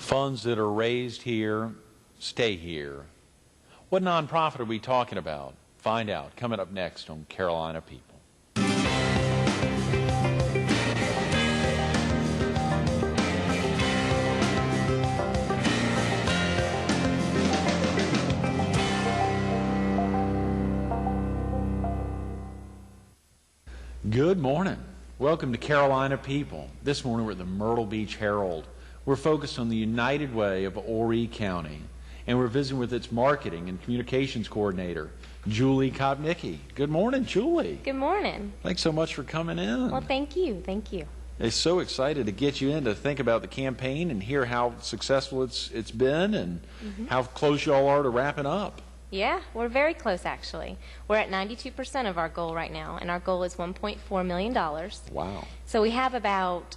Funds that are raised here stay here. What nonprofit are we talking about? Find out coming up next on Carolina People. Good morning. Welcome to Carolina People. This morning we're at the Myrtle Beach Herald. We're focused on the United Way of Horry County, and we're visiting with its marketing and communications coordinator, Julie Kopnicky. Good morning, Julie. Good morning. Thanks so much for coming in. Well, thank you. Thank you. They're so excited to get you in to think about the campaign and hear how successful it's been and how close you all are to wrapping up. Yeah, we're very close, actually. We're at 92% of our goal right now, and our goal is $1.4 million. Wow. So we have about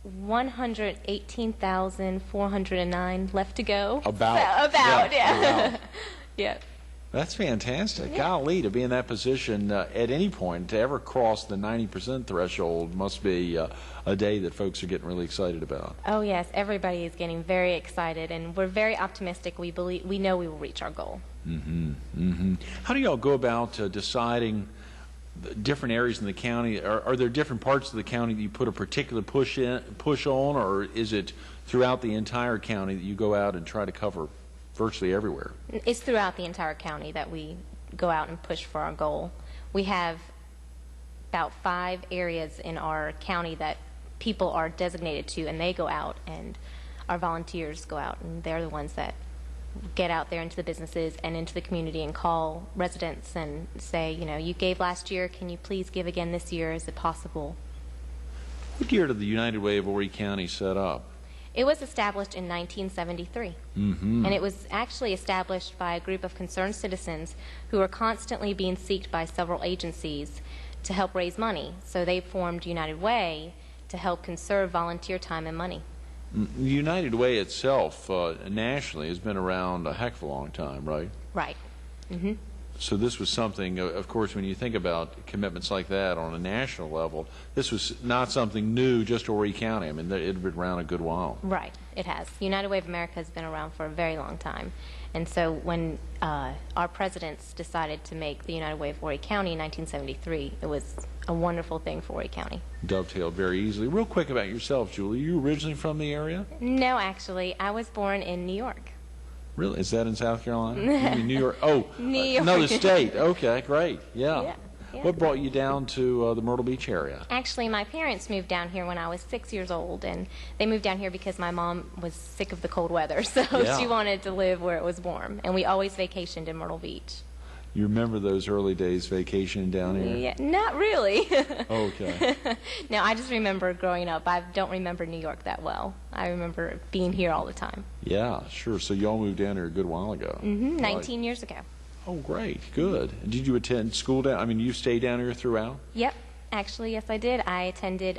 118,409 left to go. About, yeah. Yeah. That's fantastic. Yeah. Golly, to be in that position at any point, to ever cross the 90% threshold must be a day that folks are getting really excited about. Oh, yes. Everybody is getting very excited, and we're very optimistic. We know we will reach our goal. How do y'all go about deciding the different areas in the county? Are there different parts of the county that you put a particular push on, or is it throughout the entire county that you go out and try to cover virtually everywhere? It's throughout the entire county that we go out and push for our goal. We have about 5 areas in our county that people are designated to, and they go out, and our volunteers go out, and they're the ones that get out there into the businesses and into the community and call residents and say, you know, you gave last year, can you please give again this year? Is it possible? What year did the United Way of Horry County set up? It was established in 1973, and it was actually established by a group of concerned citizens who were constantly being sought by several agencies to help raise money. So they formed United Way to help conserve volunteer time and money. The United Way itself nationally has been around a heck of a long time, right? Right. So this was something, of course, when you think about commitments like that on a national level, this was not something new just to Horry County. I mean, it had been around a good while. Right, it has. United Way of America has been around for a very long time. And so when our presidents decided to make the United Way of Horry County in 1973, it was a wonderful thing for Horry County. Dovetailed very easily. Real quick about yourself, Julie. Are you originally from the area? No, actually. I was born in New York. Really? Is that in South Carolina? You mean New York? Oh, New York. Another state. Okay, great. Yeah. Yeah. What brought you down to the Myrtle Beach area? Actually, my parents moved down here when I was 6 years old, and they moved down here because my mom was sick of the cold weather, so she wanted to live where it was warm, and we always vacationed in Myrtle Beach. You remember those early days vacationing down here? Yeah, not really. Okay. No, I just remember growing up. I don't remember New York that well. I remember being here all the time. Yeah, sure. So y'all moved down here a good while ago. 19 years ago. Oh, great. Good. And did you attend school down? I mean, you stayed down here throughout? Yep. Actually, yes, I did. I attended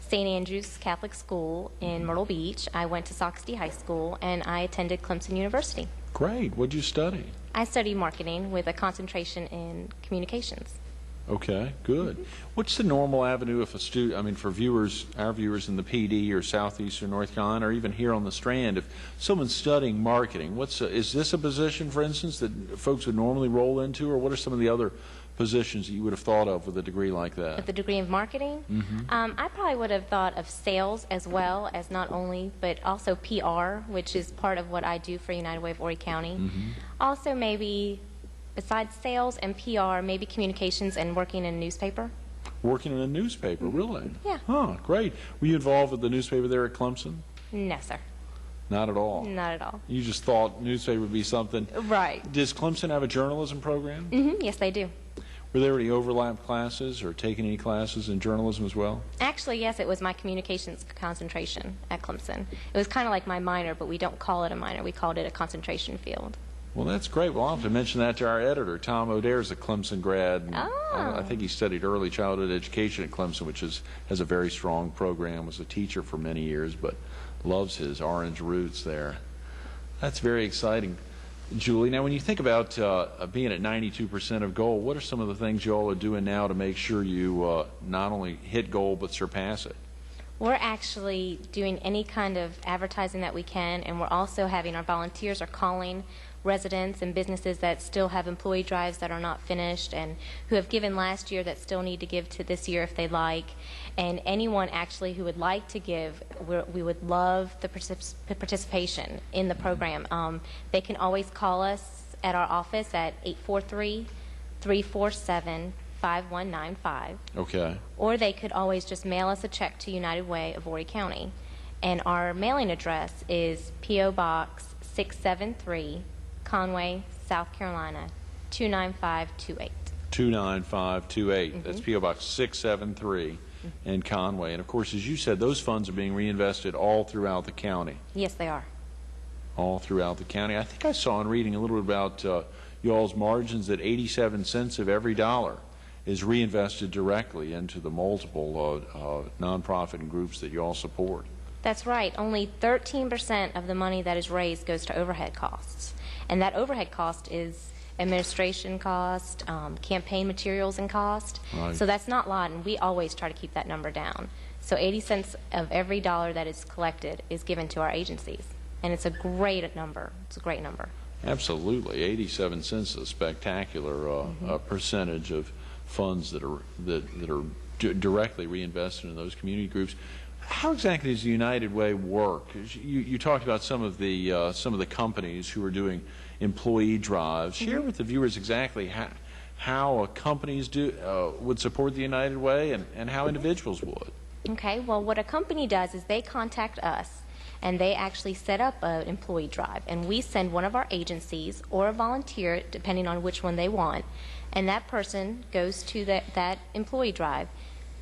St. Andrew's Catholic School in Myrtle Beach. I went to Soxty High School, and I attended Clemson University. Great. What did you study? I studied marketing with a concentration in communications. Okay, good. What's the normal avenue if a student, I mean, for viewers, our viewers in the PD or southeastern North Carolina, or even here on the Strand, if someone's studying marketing, is this a position, for instance, that folks would normally roll into, or what are some of the other positions that you would have thought of with a degree like that? With the degree of marketing? I probably would have thought of sales as well as not only, but also PR, which is part of what I do for United Way of Horry County. Also maybe, besides sales and PR, maybe communications and working in a newspaper. Working in a newspaper, really? Yeah. Huh, great. Were you involved with the newspaper there at Clemson? No, sir. Not at all? Not at all. You just thought newspaper would be something? Right. Does Clemson have a journalism program? Yes, they do. Were there any overlap classes or taking any classes in journalism as well? Actually, yes, it was my communications concentration at Clemson. It was kind of like my minor, but we don't call it a minor. We called it a concentration field. Well, that's great. Well, I'll have to mention that to our editor. Tom O'Dare's a Clemson grad. And, Oh. I think he studied early childhood education at Clemson, which has a very strong program, was a teacher for many years, but loves his orange roots there. That's very exciting. Julie, now when you think about being at 92% of goal, what are some of the things you all are doing now to make sure you not only hit goal but surpass it? We're actually doing any kind of advertising that we can, and we're also having our volunteers are calling residents and businesses that still have employee drives that are not finished and who have given last year that still need to give to this year if they like. And anyone actually who would like to give, we would love the participation in the program. They can always call us at our office at 843-347-5195. Okay. Or they could always just mail us a check to United Way of Horry County. And our mailing address is P.O. Box 673, Conway, South Carolina, 29528. 29528. That's P.O. Box 673 in Conway. And of course, as you said, those funds are being reinvested all throughout the county. Yes, they are. All throughout the county. I think I saw in reading a little bit about y'all's margins that 87 cents of every dollar is reinvested directly into the multiple nonprofit and groups that you all support. That's right. Only 13% of the money that is raised goes to overhead costs. And that overhead cost is administration cost, campaign materials and cost. Right. So that's not a lot, and we always try to keep that number down. So 80 cents of every dollar that is collected is given to our agencies. And it's a great number. It's a great number. Absolutely. 87 cents is a spectacular percentage of funds that are directly reinvested in those community groups. How exactly does the United Way work? You talked about some of the companies who are doing employee drives. Share with the viewers exactly how companies would support the United Way and how individuals would. Okay. Well, what a company does is they contact us and they actually set up an employee drive, and we send one of our agencies or a volunteer, depending on which one they want, and that person goes to that employee drive,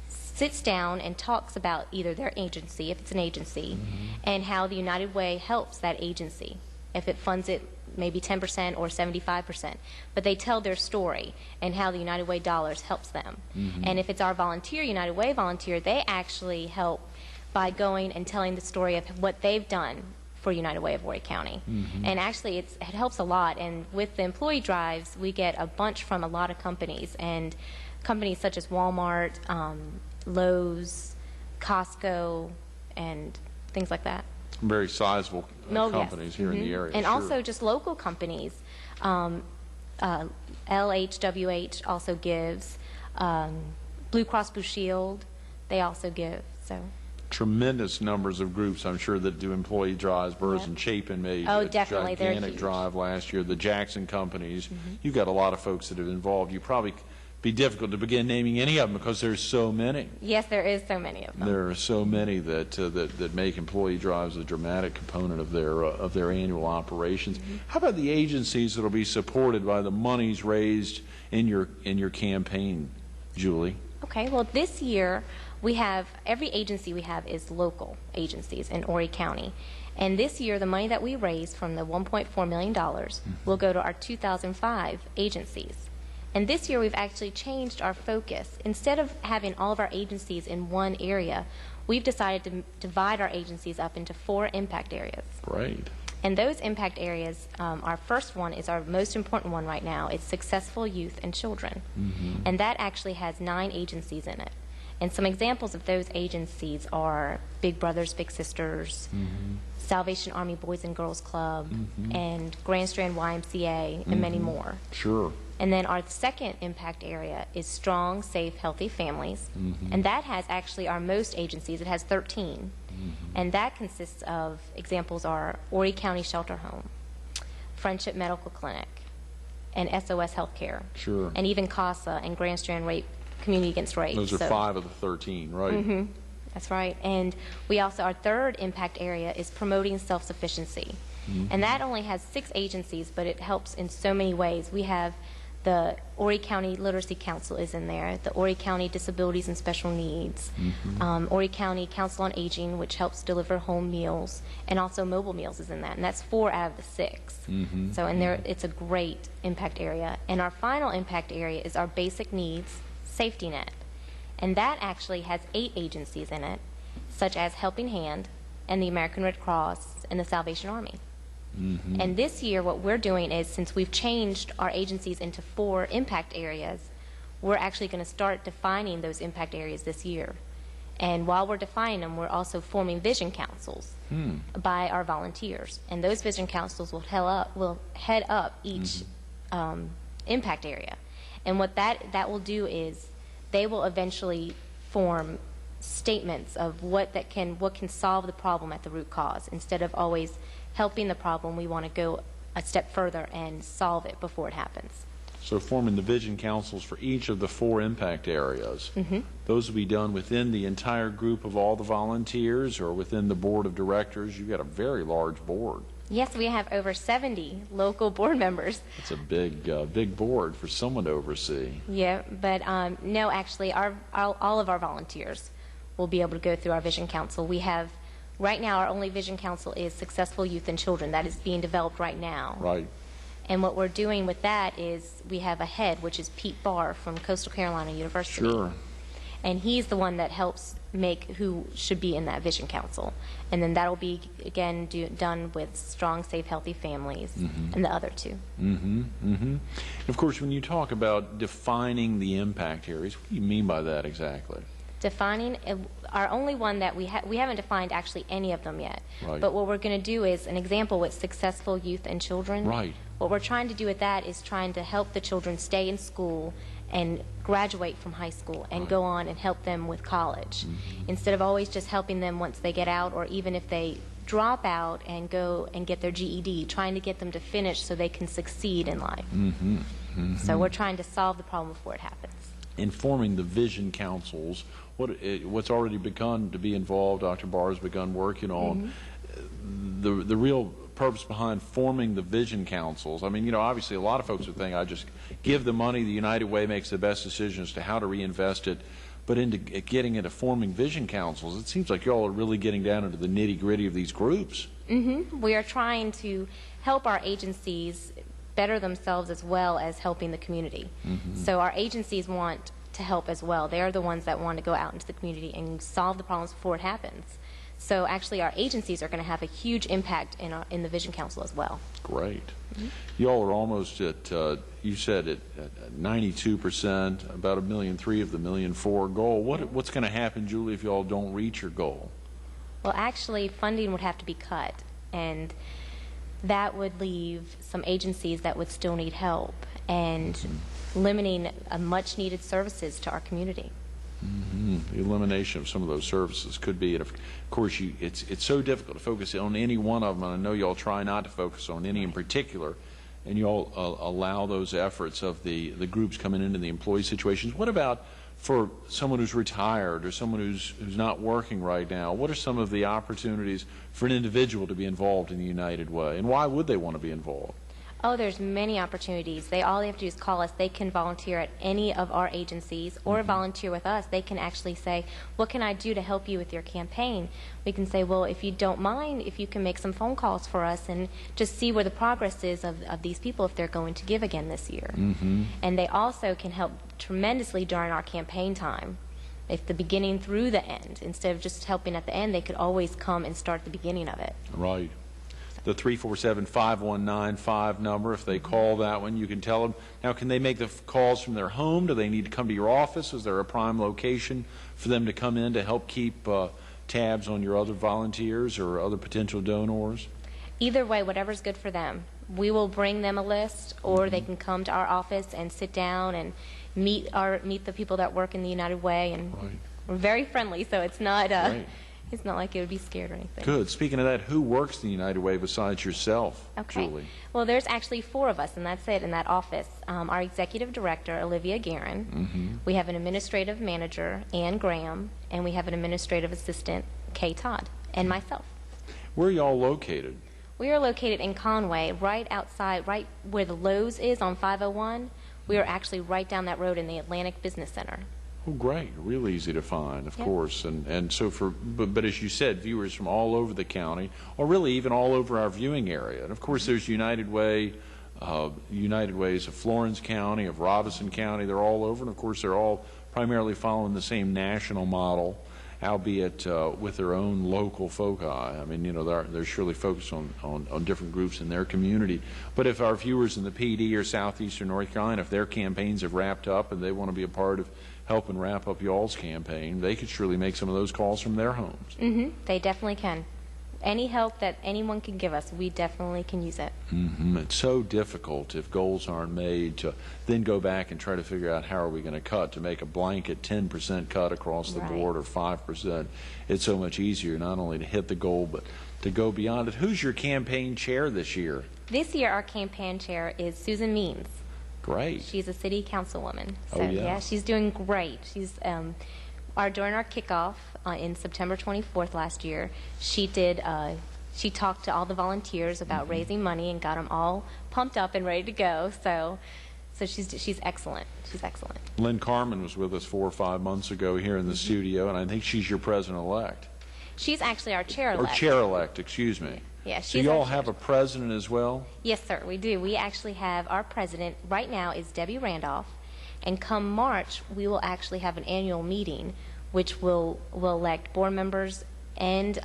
sits down and talks about either their agency, if it's an agency, and how the United Way helps that agency, if it funds it maybe 10% or 75%. But they tell their story and how the United Way dollars helps them. And if it's our volunteer, United Way volunteer, they actually help by going and telling the story of what they've done for United Way of Horry County. And actually it helps a lot. And with the employee drives, we get a bunch from a lot of companies, and companies such as Walmart, Lowe's, Costco, and things like that. Very sizable companies here in the area. And also just local companies. LHWH also gives. Blue Cross Blue Shield, they also give. So tremendous numbers of groups, I'm sure, that do employee drives. Burrs and Chapin made a definitely. gigantic drive last year. The Jackson companies. You've got a lot of folks that have involved. You probably be difficult to begin naming any of them because there's so many. Yes, there is so many of them. There are so many that make employee drives a dramatic component of their annual operations. How about the agencies that will be supported by the monies raised in your campaign, Julie? Okay. Well, this year we have every agency we have is local agencies in Horry County. And this year, the money that we raised from the $1.4 million will go to our 2005 agencies. And this year, we've actually changed our focus. Instead of having all of our agencies in one area, we've decided to divide our agencies up into 4 impact areas. Great. And those impact areas, our first one is our most important one right now. It's successful youth and children. And that actually has 9 agencies in it. And some examples of those agencies are Big Brothers, Big Sisters, Salvation Army Boys and Girls Club, and Grand Strand YMCA, and many more. Sure. And then our second impact area is Strong, Safe, Healthy Families. And that has actually our most agencies. It has 13. And that consists of, examples are Horry County Shelter Home, Friendship Medical Clinic, and SOS Healthcare. Sure. And even CASA and Grand Strand Rape Community Against Rape. Those are 5 of the 13, right? That's right. And we also, our third impact area is promoting self-sufficiency. And that only has 6 agencies, but it helps in so many ways. We have the Horry County Literacy Council is in there, the Horry County Disabilities and Special Needs, Horry County Council on Aging, which helps deliver home meals, and also mobile meals is in that, and that's 4 out of the 6. So, and it's a great impact area. And our final impact area is our basic needs safety net, and that actually has 8 agencies in it, such as Helping Hand and the American Red Cross and the Salvation Army. And this year what we're doing is, since we've changed our agencies into 4 impact areas, we're actually going to start defining those impact areas this year. And while we're defining them, we're also forming vision councils by our volunteers. And those vision councils will head up each impact area. And what that will do is they will eventually form statements of what can solve the problem at the root cause. Instead of always helping the problem, we want to go a step further and solve it before it happens. So forming the vision councils for each of the 4 impact areas, those will be done within the entire group of all the volunteers or within the board of directors? You've got a very large board. Yes, we have over 70 local board members. It's a big board for someone to oversee. Yeah, but no, actually, all of our volunteers will be able to go through our vision council. We have, right now, our only vision council is Successful Youth and Children. That is being developed right now. Right. And what we're doing with that is we have a head, which is Pete Barr from Coastal Carolina University. Sure. And he's the one that helps make who should be in that vision council. And then that'll be, again, done with Strong, Safe, Healthy Families and the other 2. And of course, when you talk about defining the impact areas, what do you mean by that exactly? Defining, our only one that we haven't defined actually any of them yet. Right. But what we're going to do is an example with Successful Youth and Children. Right. What we're trying to do with that is trying to help the children stay in school and graduate from high school and go on and help them with college. Instead of always just helping them once they get out, or even if they drop out and go and get their GED, trying to get them to finish so they can succeed in life. So we're trying to solve the problem before it happens. In forming the vision councils, what's already begun to be involved, Dr. Barr has begun working on, the real purpose behind forming the vision councils. I mean, you know, obviously a lot of folks would think, I just give the money, the United Way makes the best decision as to how to reinvest it, but into getting into forming vision councils, it seems like you all are really getting down into the nitty-gritty of these groups. We are trying to help our agencies better themselves as well as helping the community. So our agencies want to help as well. They're the ones that want to go out into the community and solve the problems before it happens. So actually our agencies are going to have a huge impact in the Vision Council as well. Great. You all are almost at, you said at 92%, about $1.3 million of the $1.4 million goal. What's going to happen, Julie, if you all don't reach your goal? Well, actually, funding would have to be cut, and that would leave some agencies that would still need help, and limiting much needed services to our community. The elimination of some of those services could be, and of course, it's so difficult to focus on any one of them, and I know you all try not to focus on any in particular, and you all allow those efforts of the groups coming into the employee situations. What about for someone who's retired or someone who's not working right now? What are some of the opportunities for an individual to be involved in the United Way, and why would they want to be involved? Oh, there's many opportunities. All they have to do is call us. They can volunteer at any of our agencies or volunteer with us. They can actually say, what can I do to help you with your campaign? We can say, well, if you don't mind, if you can make some phone calls for us and just see where the progress is of these people if they're going to give again this year. And they also can help tremendously during our campaign time. If the beginning through the end, instead of just helping at the end, they could always come and start the beginning of it. Right. The 347-5195 number, if they call that one, you can tell them. Now, can they make the calls from their home? Do they need to come to your office? Is there a prime location for them to come in to help keep tabs on your other volunteers or other potential donors? Either way, whatever's good for them. We will bring them a list, or they can come to our office and sit down and meet the people that work in the United Way. And we're very friendly, so it's not it's not like it would be scared or anything. Good. Speaking of that, who works the United Way besides yourself, okay. Julie? Well, there's actually 4 of us, and that's it in that office. Our executive director, Olivia Guerin. We have an administrative manager, Ann Graham, and we have an administrative assistant, Kay Todd, and myself. Where are y'all located? We are located in Conway, right outside, right where the Lowe's is on 501. We are actually right down that road in the Atlantic Business Center. Oh, great. Real easy to find, of course. And so but as you said, viewers from all over the county, or really even all over our viewing area. And of course, there's United Way, United Ways of Florence County, of Robinson County. They're all over. And of course, they're all primarily following the same national model, albeit with their own local foci. I mean, you know, they're surely focused on different groups in their community. But if our viewers in the PD or Southeastern North Carolina, if their campaigns have wrapped up and they want to be a part of helping wrap up y'all's campaign, they could surely make some of those calls from their homes. They definitely can. Any help that anyone can give us, we definitely can use it. It's so difficult if goals aren't made to then go back and try to figure out how are we going to cut, to make a blanket 10% cut across the board or 5%. It's so much easier not only to hit the goal but to go beyond it. Who's your campaign chair this year? This year our campaign chair is Susan Means. Great. She's a city councilwoman. So, Oh, yeah. She's doing great. She's during our kickoff in September 24th last year, she talked to all the volunteers about raising money and got them all pumped up and ready to go. So she's excellent. She's excellent. Lynn Carmen was with us 4 or 5 months ago here in the studio, and I think she's your president-elect. She's actually our chair-elect. Or chair-elect, excuse me. Yeah, so you all have a president as well? Yes, sir, we do. We actually have our president right now is Debbie Randolph, and come March we will actually have an annual meeting which will elect board members and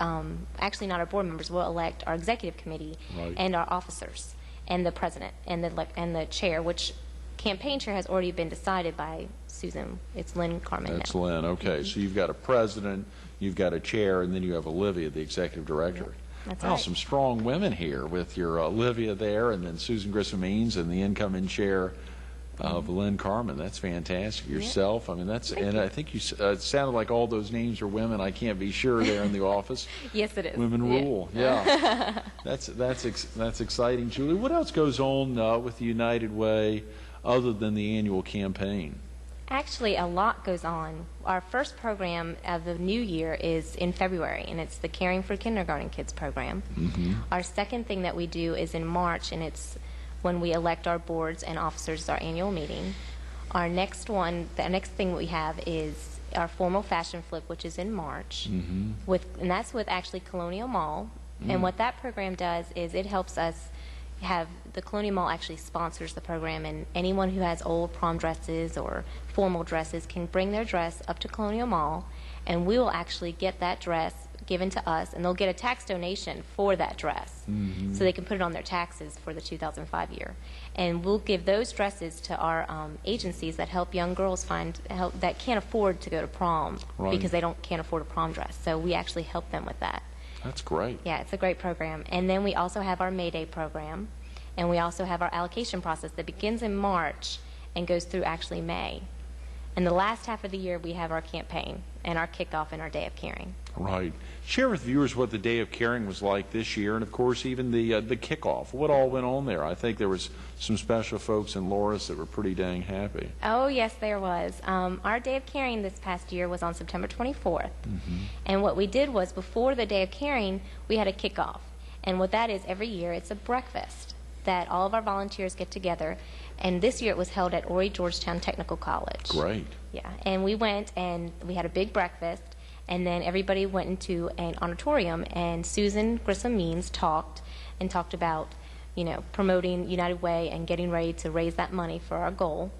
actually not our board members, we'll elect our executive committee and our officers and the president and the chair, which campaign chair has already been decided by Susan. It's Lynn Carmen. That's now. Lynn. Okay, so you've got a president, you've got a chair, and then you have Olivia, the executive director. That's wow, right. some strong women here with your Olivia there, and then Susan Grissom-Means and the incoming chair of Lynn Carmen. That's fantastic. Yourself, I mean, that's, and I think you it sounded like all those names are women. I can't be sure there in the office. Yes, it is. Women rule. Yeah, that's exciting, Julie. What else goes on with the United Way other than the annual campaign? Actually, a lot goes on. Our first program of the new year is in February, and it's the Caring for Kindergarten Kids program. Our second thing that we do is in March, and it's when we elect our boards and officers, our annual meeting. Our next one, the next thing we have is our formal fashion flip, which is in March, and that's with actually Colonial Mall. And what that program does is it helps us have the Colonial Mall actually sponsors the program, and anyone who has old prom dresses or formal dresses can bring their dress up to Colonial Mall, and we will actually get that dress given to us, and they'll get a tax donation for that dress, so they can put it on their taxes for the 2005 year. And we'll give those dresses to our agencies that help young girls find help that can't afford to go to prom because they can't afford a prom dress. So we actually help them with that. That's great. Yeah, it's a great program. And then we also have our May Day program, and we also have our allocation process that begins in March and goes through actually May. And the last half of the year we have our campaign and our kickoff and our Day of Caring. Right. Share with viewers what the Day of Caring was like this year, and of course even the kickoff. What all went on there? I think there was some special folks in Loris that were pretty dang happy. Oh yes, there was. Our Day of Caring this past year was on September 24th, and what we did was before the Day of Caring we had a kickoff, and what that is every year it's a breakfast that all of our volunteers get together, and this year it was held at Horry Georgetown Technical College. Great. Yeah, and we went and we had a big breakfast, and then everybody went into an auditorium, and Susan Grissom-Means talked about, promoting United Way and getting ready to raise that money for our goal.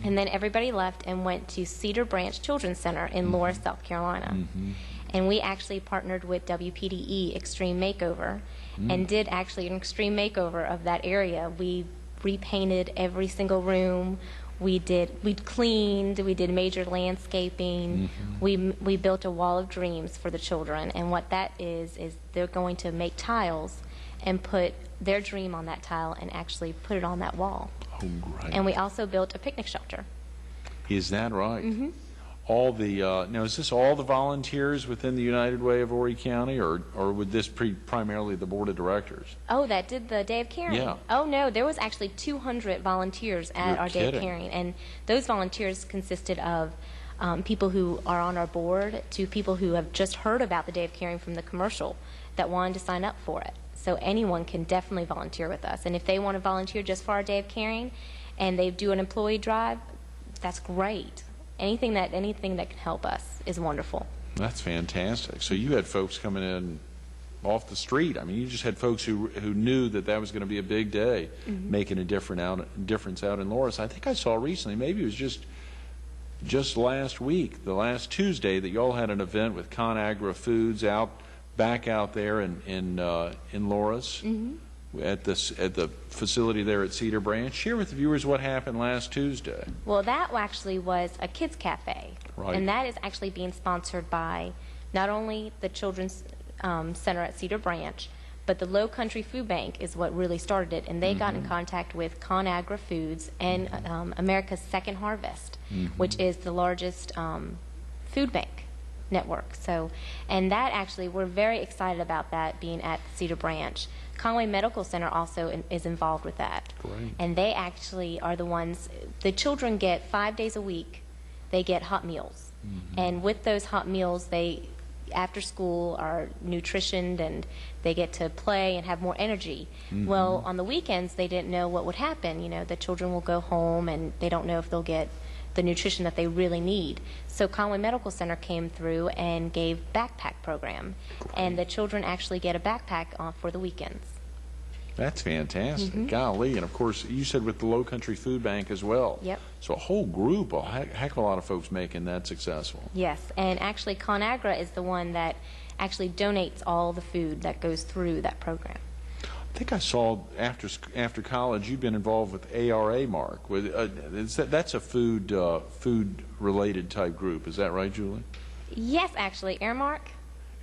And then everybody left and went to Cedar Branch Children's Center in Loris, South Carolina. And we actually partnered with WPDE Extreme Makeover and did actually an extreme makeover of that area. We repainted every single room. We cleaned, we did major landscaping, we built a wall of dreams for the children, and what that is they're going to make tiles and put their dream on that tile and actually put it on that wall. Oh, great. And we also built a picnic shelter. Is that right? All the now is this all the volunteers within the United Way of Horry County, or would this be primarily the board of directors? Oh, that did the Day of Caring? Yeah. Oh no, there was actually 200 volunteers at our Day of Caring, and those volunteers consisted of people who are on our board to people who have just heard about the Day of Caring from the commercial that wanted to sign up for it. So anyone can definitely volunteer with us, and if they want to volunteer just for our Day of Caring and they do an employee drive, that's great. Anything that can help us is wonderful. That's fantastic. So you had folks coming in off the street. I mean, you just had folks who knew that was going to be a big day, making a difference out in Loris. I think I saw recently, maybe it was just last week, the last Tuesday, that y'all had an event with ConAgra Foods back out there in Loris. at the facility there at Cedar Branch. Share with the viewers what happened last Tuesday. Well, that actually was a kids cafe, Right. and that is actually being sponsored by not only the Children's Center at Cedar Branch, but the Low Country Food Bank is what really started it, and they got in contact with ConAgra Foods and America's Second Harvest, which is the largest food bank network. So, and that actually, we're very excited about that being at Cedar Branch. Conway Medical Center also is involved with that. Great. And they actually are the ones, the children get 5 days a week, they get hot meals. And with those hot meals, they, after school, are nutritioned and they get to play and have more energy. Well, on the weekends, they didn't know what would happen. You know, the children will go home and they don't know if they'll get the nutrition that they really need. So Conway Medical Center came through and gave backpack program, and the children actually get a backpack for the weekends. That's fantastic. Golly. And of course, you said with the Low Country Food Bank as well. Yep. So a whole group, a heck of a lot of folks making that successful. Yes, and actually ConAgra is the one that actually donates all the food that goes through that program. I think I saw after college you've been involved with ARA, Mark. With that's a food related type group. Is that right, Julie? Yes, actually, Airmark.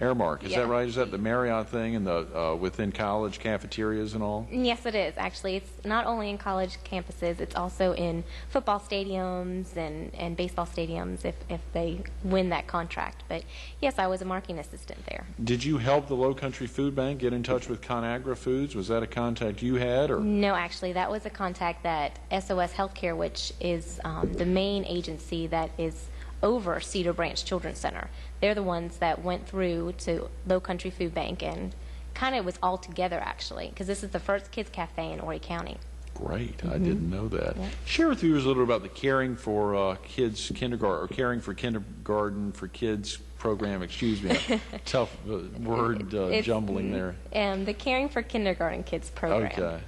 Airmark, is Yeah. that right? Is that the Marriott thing and the within college cafeterias and all? Yes, it is. Actually, it's not only in college campuses, it's also in football stadiums and baseball stadiums if they win that contract. But yes, I was a marketing assistant there. Did you help the Low Country Food Bank get in touch with ConAgra Foods? Was that a contact you had, or? No, actually, that was a contact that SOS Healthcare, which is the main agency that is over Cedar Branch Children's Center. They're the ones that went through to Low Country Food Bank, and kind of was all together actually, because this is the first kids cafe in Horry County. Great, I didn't know that. Yeah. Share with viewers a little about the Caring for Kids Kindergarten, or Caring for Kindergarten for Kids program. Excuse me, tough word jumbling there. The Caring for Kindergarten Kids program. Okay.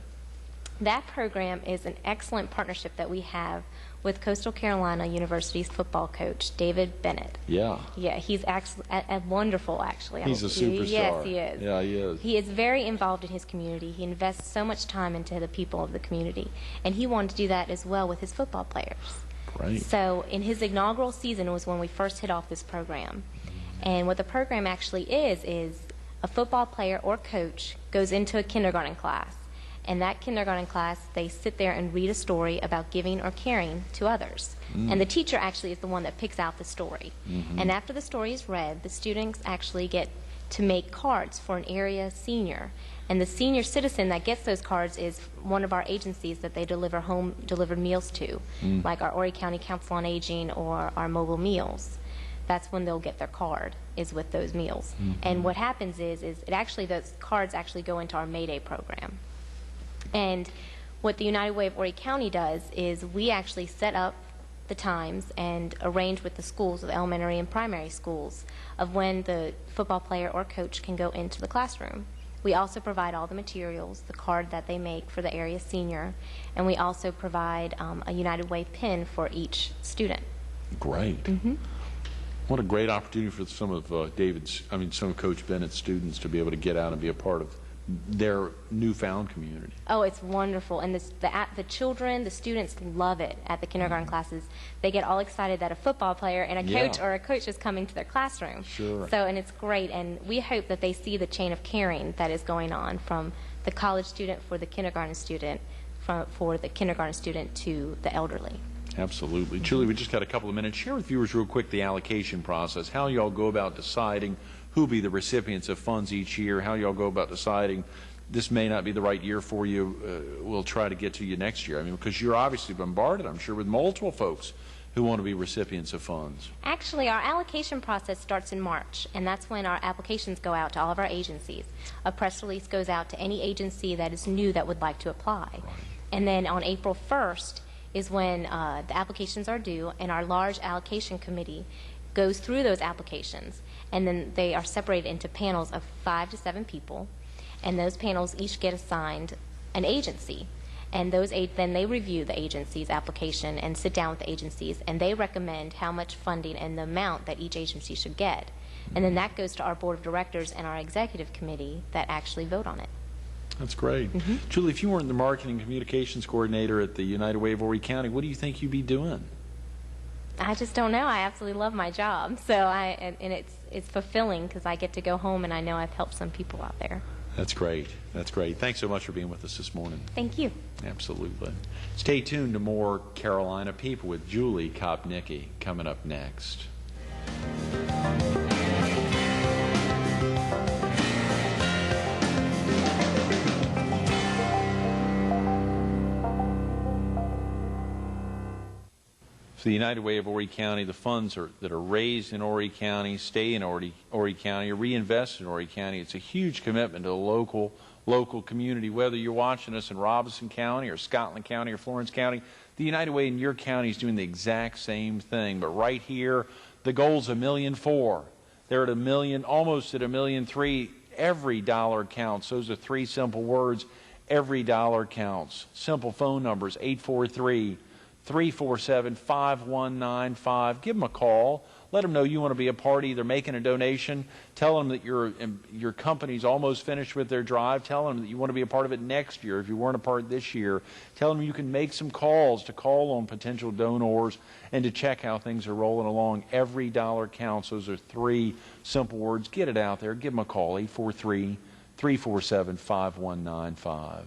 That program is an excellent partnership that we have with Coastal Carolina University's football coach, David Bennett. Yeah. Yeah, he's actually wonderful, actually. He's a superstar. Yes, he is. Yeah, he is. He is very involved in his community. He invests so much time into the people of the community, and he wanted to do that as well with his football players. Great. So in his inaugural season was when we first hit off this program. And what the program actually is a football player or coach goes into a kindergarten class. And that kindergarten class, they sit there and read a story about giving or caring to others. And the teacher actually is the one that picks out the story. And after the story is read, the students actually get to make cards for an area senior. And the senior citizen that gets those cards is one of our agencies that they deliver home-delivered meals to, like our Horry County Council on Aging or our mobile meals. That's when they'll get their card, is with those meals. And what happens is those cards actually go into our Mayday program. And what the United Way of Horry County does is we actually set up the times and arrange with the schools, the elementary and primary schools, of when the football player or coach can go into the classroom. We also provide all the materials, the card that they make for the area senior, and we also provide a United Way pin for each student. Great. What a great opportunity for some of some of Coach Bennett's students to be able to get out and be a part of their newfound community. Oh, it's wonderful. And the children, the students love it at the kindergarten classes. They get all excited that a football player and a coach or a coach is coming to their classroom. Sure. So, and it's great. And we hope that they see the chain of caring that is going on from the college student for the kindergarten student, for the kindergarten student to the elderly. Absolutely. Julie, we just got a couple of minutes. Share with viewers real quick the allocation process, how y'all go about deciding who will be the recipients of funds each year, how y'all go about deciding this may not be the right year for you, we'll try to get to you next year. I mean, because you're obviously bombarded, I'm sure, with multiple folks who want to be recipients of funds. Actually, our allocation process starts in March, and that's when our applications go out to all of our agencies. A press release goes out to any agency that is new that would like to apply. Right. And then on April 1st is when the applications are due, and our large allocation committee goes through those applications, and then they are separated into panels of 5 to 7 people, and those panels each get assigned an agency, and then they review the agency's application and sit down with the agencies, and they recommend how much funding and the amount that each agency should get, and then that goes to our board of directors and our executive committee that actually vote on it. That's great. Julie, if you weren't the marketing communications coordinator at the United Way of Horry County, what do you think you'd be doing? I just don't know. I absolutely love my job. So and it's fulfilling because I get to go home and I know I've helped some people out there. That's great. That's great. Thanks so much for being with us this morning. Thank you. Absolutely. Stay tuned to more Carolina People with Julie Kopnicky coming up next. The United Way of Horry County, the funds that are raised in Horry County stay in Horry County, or reinvested in Horry County. It's a huge commitment to the local community. Whether you're watching us in Robinson County or Scotland County or Florence County, the United Way in your county is doing the exact same thing. But right here, the goal's $1.4 million. They're at $1 million, almost at $1.3 million. Every dollar counts. Those are three simple words. Every dollar counts. Simple phone numbers: 843-347-5195. Give them a call. Let them know you want to be a part, either making a donation. Tell them that your company's almost finished with their drive. Tell them that you want to be a part of it next year if you weren't a part this year. Tell them you can make some calls to call on potential donors and to check how things are rolling along. Every dollar counts. Those are three simple words. Get it out there. Give them a call, 843-347-5195.